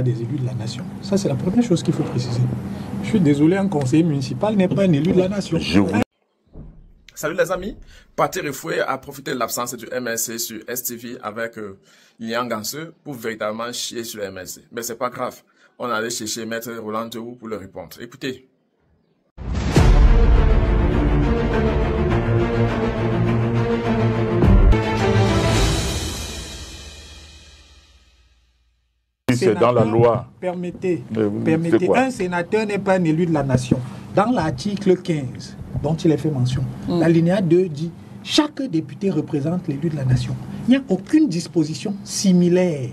des élus de la nation. Ça, c'est la première chose qu'il faut préciser. Je suis désolé, un conseiller municipal n'est pas un élu de la nation. Salut les amis, Pathé Refoué a profité de l'absence du MLC sur STV avec Lian Ganseux pour véritablement chier sur le MLC. Mais c'est pas grave, on allait chercher Maître Roland Théou pour le répondre. Écoutez. C'est dans la loi. Permettez, un sénateur n'est pas un élu de la nation. Dans l'article 15, dont il est fait mention, l'alinéa 2 dit « Chaque député représente l'élu de la nation ». Il n'y a aucune disposition similaire,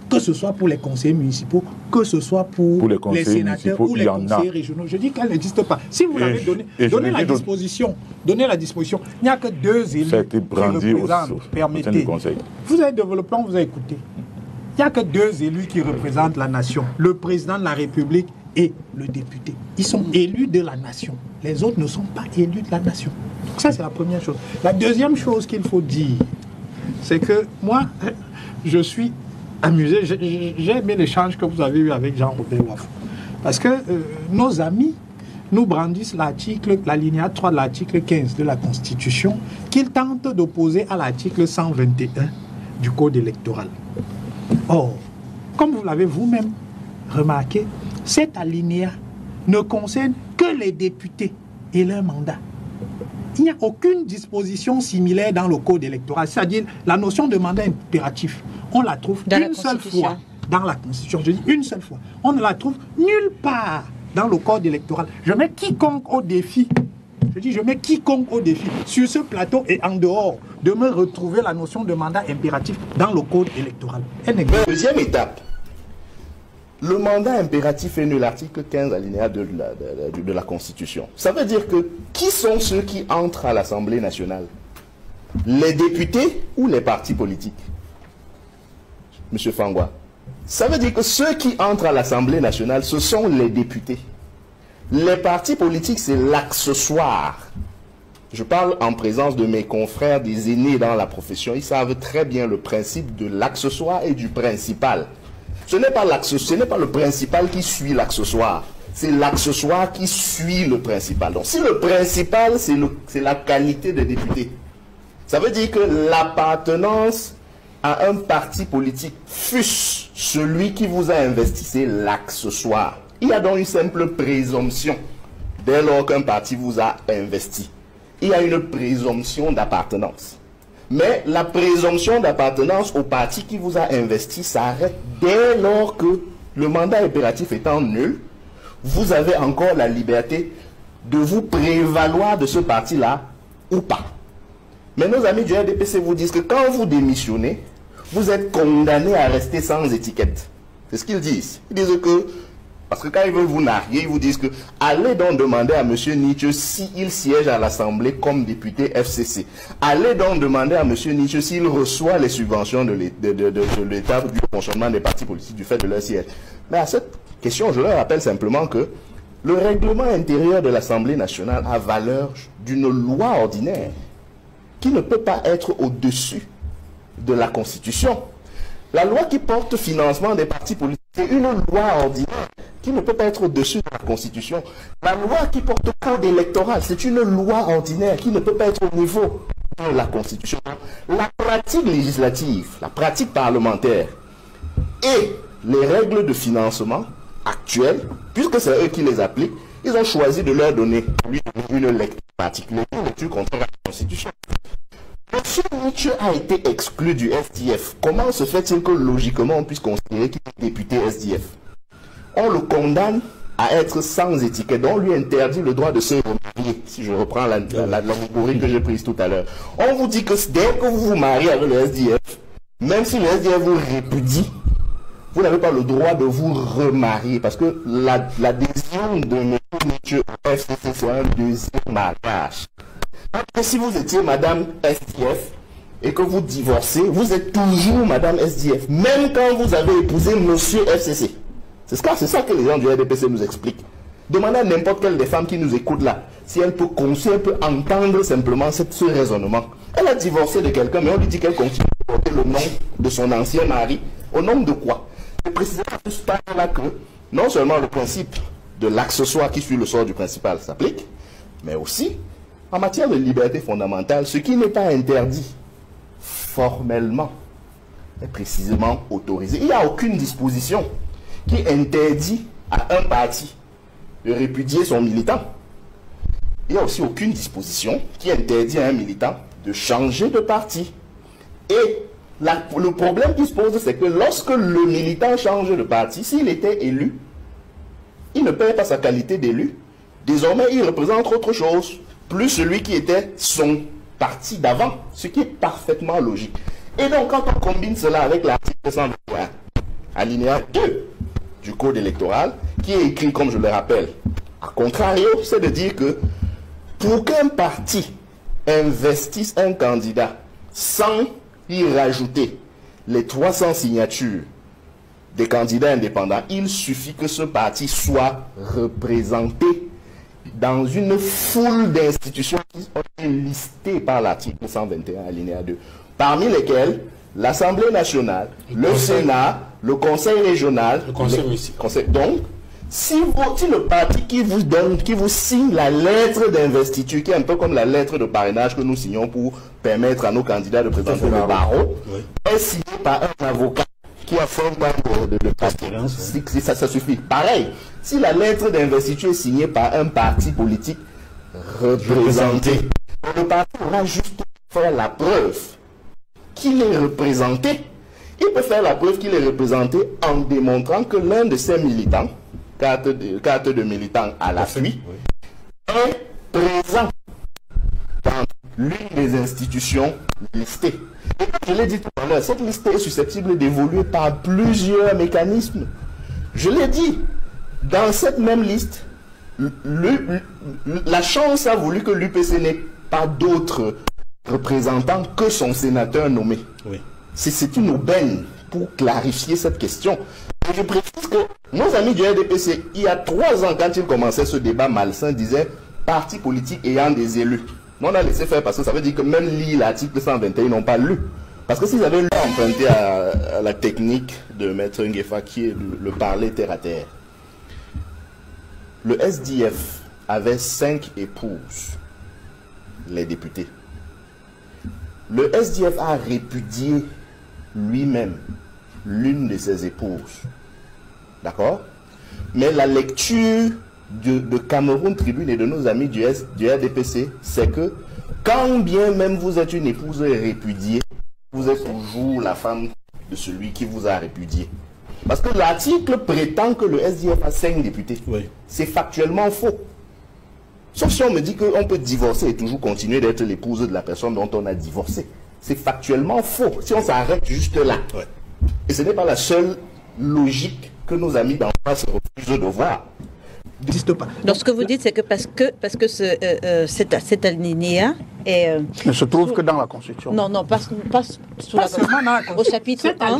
que ce soit pour les conseillers municipaux, que ce soit pour les sénateurs ou les conseillers régionaux. Je dis qu'elle n'existe pas. Si vous l'avez donné, donnez la disposition. Donnez la disposition. Il n'y a que 2 élus qui représentent. Permettez. Vous avez développé, on vous a écouté. Il n'y a que 2 élus qui représentent la nation, le président de la République et le député. Ils sont élus de la nation. Les autres ne sont pas élus de la nation. Donc ça, c'est la première chose. La deuxième chose qu'il faut dire, c'est que moi, je suis amusé. J'ai aimé l'échange que vous avez eu avec Jean-Robert Wafou. Parce que nos amis nous brandissent l'alinéa 3 de l'article 15 de la Constitution qu'ils tentent d'opposer à l'article 121 du Code électoral. Or, comme vous l'avez vous-même remarqué, cet alinéa ne concerne que les députés et leur mandat. Il n'y a aucune disposition similaire dans le code électoral, c'est-à-dire la notion de mandat impératif. On la trouve une seule fois dans la Constitution. Je dis une seule fois. On ne la trouve nulle part dans le code électoral. Je mets quiconque au défi. Je mets quiconque au défi sur ce plateau et en dehors de me retrouver la notion de mandat impératif dans le code électoral. Deuxième étape, le mandat impératif est nul, l'article 15 alinéa 2 de la Constitution. Ça veut dire que qui sont ceux qui entrent à l'Assemblée nationale? Les députés ou les partis politiques? Monsieur Fangwa, ça veut dire que ceux qui entrent à l'Assemblée nationale, ce sont les députés. Les partis politiques, c'est l'accessoire. Je parle en présence de mes confrères, des aînés dans la profession. Ils savent très bien le principe de l'accessoire et du principal. Ce n'est pas le principal qui suit l'accessoire. C'est l'accessoire qui suit le principal. Donc si le principal, c'est la qualité des députés, ça veut dire que l'appartenance à un parti politique, fût-ce celui qui vous a investi, c'est l'accessoire. Il y a donc une simple présomption dès lors qu'un parti vous a investi. Il y a une présomption d'appartenance. Mais la présomption d'appartenance au parti qui vous a investi s'arrête dès lors que le mandat impératif étant nul, vous avez encore la liberté de vous prévaloir de ce parti-là ou pas. Mais nos amis du RDPC vous disent que quand vous démissionnez, vous êtes condamné à rester sans étiquette. C'est ce qu'ils disent. Ils disent que parce que quand ils veulent vous narguer, ils vous disent que allez donc demander à M. Nietzsche s'il siège à l'Assemblée comme député FCC. Allez donc demander à M. Nietzsche s'il reçoit les subventions de l'État du fonctionnement des partis politiques du fait de leur siège. Mais à cette question, je leur rappelle simplement que le règlement intérieur de l'Assemblée nationale a valeur d'une loi ordinaire qui ne peut pas être au-dessus de la Constitution. La loi qui porte financement des partis politiques, c'est une loi ordinaire qui ne peut pas être au-dessus de la Constitution. La loi qui porte code électoral, c'est une loi ordinaire qui ne peut pas être au niveau de la Constitution. La pratique législative, la pratique parlementaire et les règles de financement actuelles, puisque c'est eux qui les appliquent, ils ont choisi de leur donner une lecture particulière, une lecture contraire à la Constitution. Monsieur Nietzsche a été exclu du SDF. Comment se fait-il que logiquement on puisse considérer qu'il est député SDF? On le condamne à être sans étiquette. On lui interdit le droit de se remarier, si je reprends la théorie que j'ai prise tout à l'heure. On vous dit que dès que vous vous mariez avec le SDF, même si le SDF vous répudie, vous n'avez pas le droit de vous remarier. Parce que l'adhésion de M. Nietzsche au FCC, c'est un deuxième mariage. Si vous étiez Madame SDF et que vous divorcez, vous êtes toujours Madame SDF, même quand vous avez épousé Monsieur FCC. C'est ça que les gens du RDPC nous expliquent. Demandez à n'importe quelle des femmes qui nous écoutent là, si elle peut entendre simplement ce raisonnement. Elle a divorcé de quelqu'un, mais on lui dit qu'elle continue à porter le nom de son ancien mari. Au nom de quoi? c'est précisément à ce stade-là que non seulement le principe de l'accessoire qui suit le sort du principal s'applique, mais aussi en matière de liberté fondamentale, ce qui n'est pas interdit formellement est précisément autorisé. Il n'y a aucune disposition qui interdit à un parti de répudier son militant. Il n'y a aussi aucune disposition qui interdit à un militant de changer de parti. Et le problème qui se pose, c'est que lorsque le militant change de parti, s'il était élu, il ne perd pas sa qualité d'élu. Désormais, il représente autre chose, plus celui qui était son parti d'avant, ce qui est parfaitement logique. Et donc, quand on combine cela avec l'article 121, alinéa 2 du Code électoral, qui est écrit, comme je le rappelle, à contrario, c'est de dire que pour qu'un parti investisse un candidat sans y rajouter les 300 signatures des candidats indépendants, il suffit que ce parti soit représenté dans une foule d'institutions qui sont listées par l'article 121 alinéa 2, parmi lesquelles l'Assemblée nationale, le Sénat, le Conseil régional, le Conseil municipal. Donc, si le parti qui vous donne, qui vous signe la lettre d'investiture, qui est un peu comme la lettre de parrainage que nous signons pour permettre à nos candidats de présenter le barreau, est signé par un avocat qui a fait un de parti, ça suffit. Pareil, si la lettre d'investiture est signée par un parti politique représenté, le parti aura juste faire la preuve qu'il est représenté. Il peut faire la preuve qu'il est représenté en démontrant que l'un de ses militants, carte de militant à l'appui, est présent dans l'une des institutions listées. Et comme je l'ai dit tout à l'heure, cette liste est susceptible d'évoluer par plusieurs mécanismes. Je l'ai dit, dans cette même liste, la chance a voulu que l'UPC n'ait pas d'autres représentants que son sénateur nommé. Oui. C'est une aubaine pour clarifier cette question. Et je précise que nos amis du RDPC, il y a 3 ans, quand ils commençaient ce débat malsain, disaient partis politiques ayant des élus. Mais on a laissé faire parce que ça veut dire que même lire l'article 121, ils n'ont pas lu. Parce que s'ils avaient lu emprunté à la technique de Maître Nguefa, qui est le parler terre à terre, le SDF avait 5 épouses, les députés. Le SDF a répudié lui-même l'une de ses épouses. D'accord? Mais la lecture de Cameroun Tribune et de nos amis du RDPC, c'est que quand bien même vous êtes une épouse répudiée, vous êtes toujours la femme de celui qui vous a répudié. Parce que l'article prétend que le SDF a 5 députés. Oui. C'est factuellement faux. Sauf si on me dit qu'on peut divorcer et toujours continuer d'être l'épouse de la personne dont on a divorcé. C'est factuellement faux. Si on s'arrête juste là. Ouais. Et ce n'est pas la seule logique que nos amis d'en face refusent de voir. N'existe pas. Donc ce que vous dites, c'est que parce que cet alinéa est... ne se trouve que dans la Constitution. Non, pas sous la Constitution. Au chapitre 1.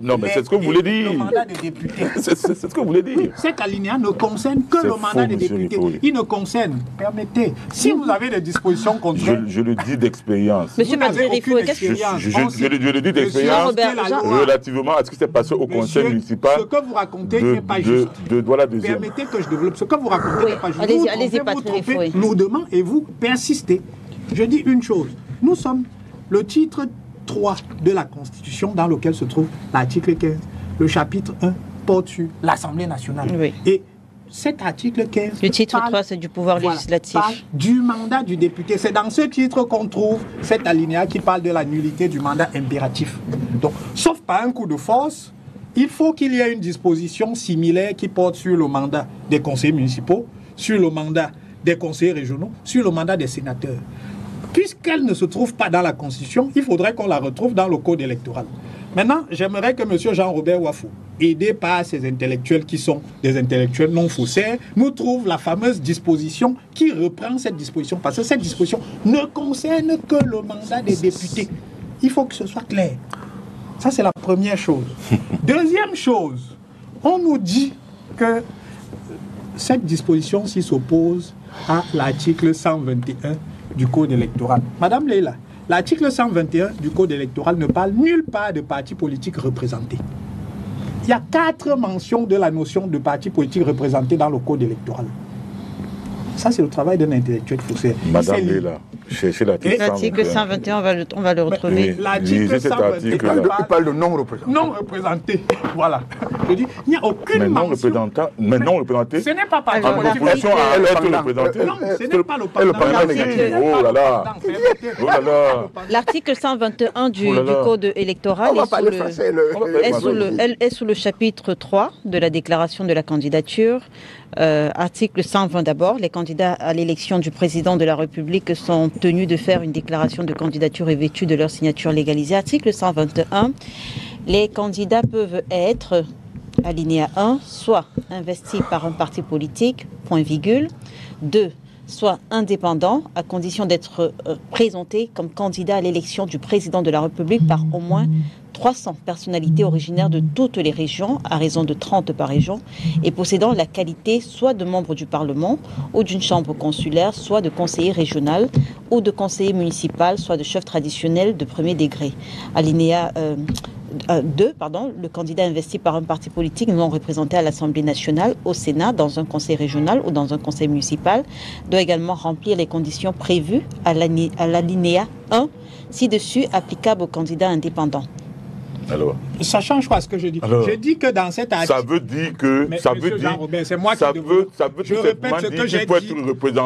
Non, mais c'est ce que vous voulez dire. Le mandat des députés. C'est ce que vous voulez dire. Cet alinéa ne concerne que le mandat des députés. Il ne concerne, permettez, si vous avez des dispositions contraires... Je le dis d'expérience. Monsieur Patrick, qu'est-ce que je le dis d'expérience relativement à ce qui s'est passé au conseil municipal. Ce que vous racontez n'est pas juste. Permettez que je développe. Ce que vous racontez n'est pas juste. Allez-y, Patrick. Vous trompez lourdement et vous persistez. Je dis une chose. Nous sommes le titre 3 de la Constitution dans lequel se trouve l'article 15. Le chapitre 1 porte sur l'Assemblée nationale. Oui. Et cet article 15... Le titre 3, c'est du pouvoir législatif. Parle du mandat du député. C'est dans ce titre qu'on trouve cet alinéa qui parle de la nullité du mandat impératif. Donc, sauf par un coup de force... Il faut qu'il y ait une disposition similaire qui porte sur le mandat des conseillers municipaux, sur le mandat des conseillers régionaux, sur le mandat des sénateurs. Puisqu'elle ne se trouve pas dans la Constitution, il faudrait qu'on la retrouve dans le Code électoral. Maintenant, j'aimerais que M. Jean-Robert Wafou, aidé par ces intellectuels qui sont des intellectuels non faussaires, nous trouve la fameuse disposition qui reprend cette disposition. Parce que cette disposition ne concerne que le mandat des députés. Il faut que ce soit clair. Ça, c'est la première chose. Deuxième chose, on nous dit que cette disposition-ci s'oppose à l'article 121 du Code électoral. Madame Leila, l'article 121 du Code électoral ne parle nulle part de partis politiques représentés. il y a 4 mentions de la notion de parti politique représenté dans le code électoral. Ça, c'est le travail d'un intellectuel faussaire. Madame Léla, cherchez l'article 121, on va le retrouver. L'article 121, il parle de non représenté. Non représenté, voilà. Je dis, il n'y a aucune mention. Mais non représenté. Ce n'est pas parti politique. L'opposition a être représenté. Non, ce n'est pas le Parlement. Oh là là. Oh là là. L'article 121 du code électoral est sous le chapitre 3 de la déclaration de la candidature. Article 120 d'abord, les candidats à l'élection du président de la République sont tenus de faire une déclaration de candidature revêtue de leur signature légalisée. Article 121, les candidats peuvent être, alinéa 1, soit investis par un parti politique, point virgule, 2, soit indépendants, à condition d'être présentés comme candidats à l'élection du président de la République par au moins 300 personnalités originaires de toutes les régions, à raison de 30 par région, et possédant la qualité soit de membre du Parlement ou d'une chambre consulaire, soit de conseiller régional ou de conseiller municipal, soit de chef traditionnel de premier degré. Alinéa 2, le candidat investi par un parti politique non représenté à l'Assemblée nationale, au Sénat, dans un conseil régional ou dans un conseil municipal, doit également remplir les conditions prévues à l'alinéa 1, ci-dessus applicable aux candidats indépendants. Alors, ça change quoi ce que je dis? Je dis que dans cet article... Ça veut dire que... c'est moi qui je répète ce que j'ai dit.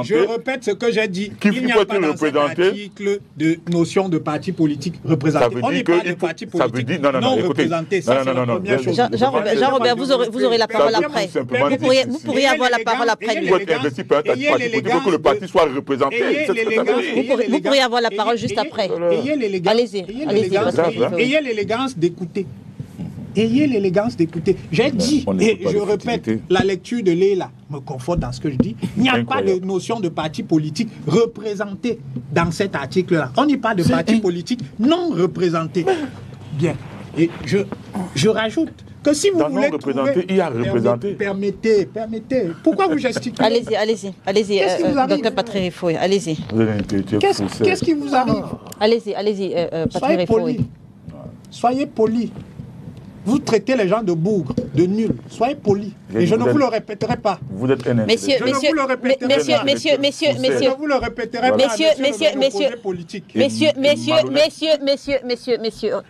Je répète ce que j'ai dit. Il n'y a pas dans cet article de notion de parti politique représenté. On n'est pas de parti politique non représenté. Ça, c'est la première chose. Jean-Robert, vous aurez la parole après. Vous pourriez avoir la parole après. Il faut être investi par un parti politique pour que le parti soit représenté. Vous pourriez avoir la parole juste après. Allez-y. Ayez l'élégance d'écouter. Ayez l'élégance d'écouter. J'ai dit, et je répète, la lecture de Léla me conforte dans ce que je dis. Il n'y a pas de notion de parti politique représenté dans cet article-là. On n'y parle de parti politique non représenté. Bien. Et je rajoute que si vous voulez représenter, il y a représenté. Permettez. Pourquoi vous gesticulez? Allez-y, docteur Patrick Fouet, allez-y. Qu'est-ce qui vous arrive? Allez-y, Patrick Fouet. Soyez poli. Vous traitez les gens de bougres, de nuls. Soyez poli. Et je ne vous le répéterai pas. Vous êtes un Messieurs, je ne vous le répéterai pas. Je ne vous le répéterai pas. Messieurs.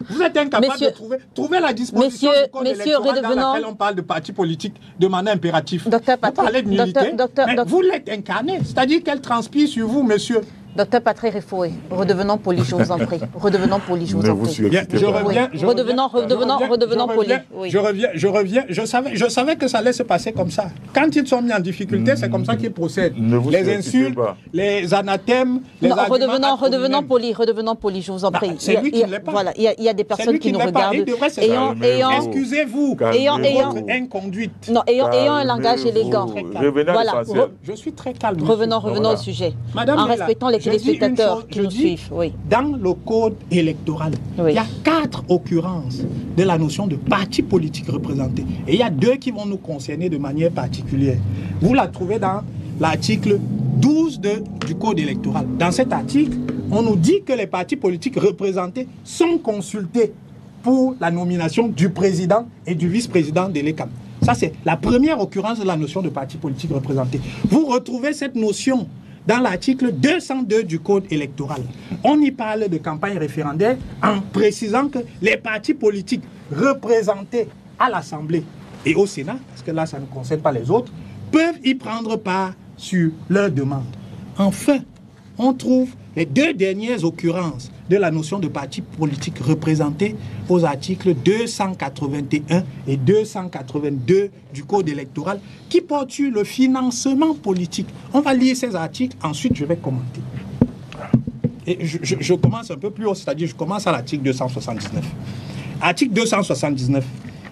Vous êtes incapable de trouver la disposition du code électoral dans laquelle on parle de parti politique de manière impérative. Vous parlez de nullité, mais vous l'êtes incarné. C'est-à-dire qu'elle transpire sur vous, monsieur. Docteur Patrick Refoué, redevenons polis, je vous en prie. Redevenons polis, je vous en prie. Redevenons polis. Je reviens. Je savais que ça allait se passer comme ça. Quand ils sont mis en difficulté, c'est comme ça qu'ils procèdent. Les insultes, les anathèmes, les arguments. Redevenons polis, je vous en prie. C'est lui qui ne l'est pas. Voilà, il y a des personnes qui nous regardent. Excusez-vous pour votre inconduite. Non, ayant un langage élégant. Voilà. Je suis très calme. Revenons au sujet. En respectant les téléspectateurs qui nous suivent. Dans le code électoral, il y a 4 occurrences de la notion de parti politique représenté. Et il y a 2 qui vont nous concerner de manière particulière. Vous la trouvez dans l'article 12 du code électoral. Dans cet article, on nous dit que les partis politiques représentés sont consultés pour la nomination du président et du vice-président de l'ECAM. Ça, c'est la première occurrence de la notion de parti politique représenté. Vous retrouvez cette notion dans l'article 202 du code électoral. On y parle de campagne référendaire en précisant que les partis politiques représentés à l'Assemblée et au Sénat, parce que là ça ne concerne pas les autres, peuvent y prendre part sur leur demande. Enfin, on trouve les 2 dernières occurrences de la notion de parti politique représenté aux articles 281 et 282 du code électoral qui portent sur le financement politique. On va lire ces articles, ensuite je vais commenter. Et je commence un peu plus haut, c'est-à-dire je commence à l'article 279. Article 279.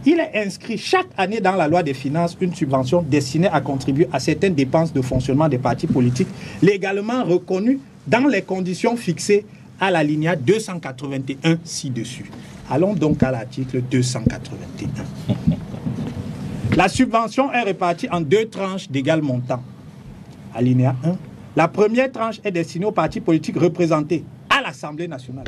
Il est inscrit chaque année dans la loi des finances une subvention destinée à contribuer à certaines dépenses de fonctionnement des partis politiques légalement reconnues dans les conditions fixées à l'alinéa 281 ci-dessus. Allons donc à l'article 281. La subvention est répartie en 2 tranches d'égal montant. Alinéa 1. La première tranche est destinée aux partis politiques représentés à l'Assemblée nationale,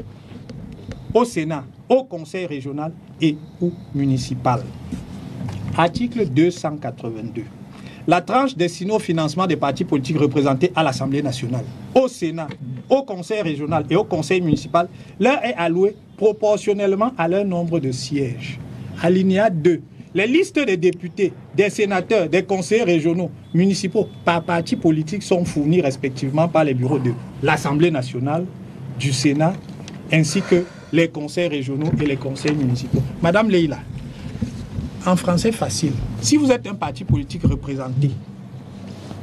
au Sénat, au Conseil régional et ou municipal. Article 282. La tranche destinée au financement des partis politiques représentés à l'Assemblée nationale, au Sénat, au Conseil régional et au Conseil municipal leur est allouée proportionnellement à leur nombre de sièges. Alinéa 2. Les listes des députés, des sénateurs, des conseillers régionaux, municipaux par partis politiques sont fournies respectivement par les bureaux de l'Assemblée nationale, du Sénat, ainsi que les conseils régionaux et les conseils municipaux. Madame Leïla, en français facile, si vous êtes un parti politique représenté,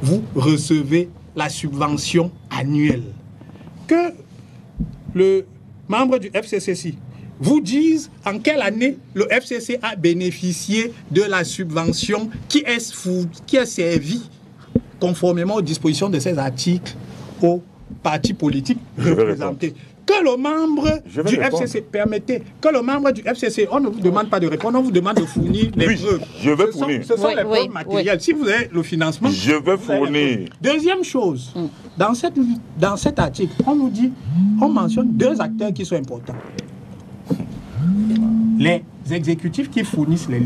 vous recevez la subvention annuelle. Que le membre du FCCC vous dise en quelle année le FCC a bénéficié de la subvention qui est servie conformément aux dispositions de ces articles aux partis politiques représentés. Que le membre du FCC, permettez, que le membre du FCC, on ne vous demande pas de répondre, on vous demande de fournir les preuves. Je vais fournir. Ce sont les preuves matérielles. Si vous avez le financement, je vais fournir. Deuxième chose, dans cet article, on nous dit, on mentionne 2 acteurs qui sont importants. Les exécutifs qui fournissent les